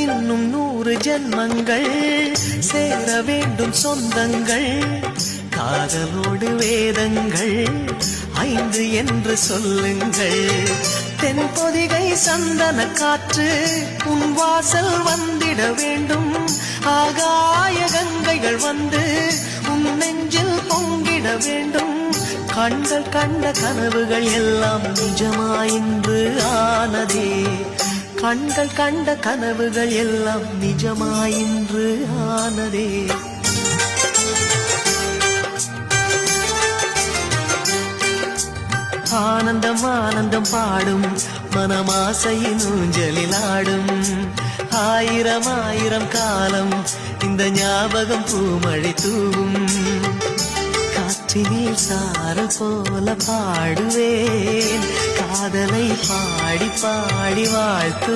இன்னும் 100 ஜென்மங்கள் சேர வேண்டும் சொந்தங்கள் காதலோடு வேதங்கள் 5 என்று சொல்லுங்கள் தென்பொதிகை சந்தன காற்று உன் வாசல் வந்திட வேண்டும் ஆகாய கங்கைகள் வந்து உன் நெஞ்சில் பொங்கிட வேண்டும் கண்கள் கண்ட கனவுகள் எல்லாம் நிஜமாயின்று ஆனதே கண்கள் கண்ட கனவுகள் எல்லாம் நிஜமாயின்று ஆனதே ஆனந்தம் ஆனந்தம் பாடும் மனமாசையின் ஊஞ்சலில் ஆடும் ஆயிரம் ஆயிரம் காலம் இந்த ஞாபகம் பூமழை தூவும் காற்றினில் சாரல் போல பாடுவேன் காதலை பாடி பாடி வாழ்த்து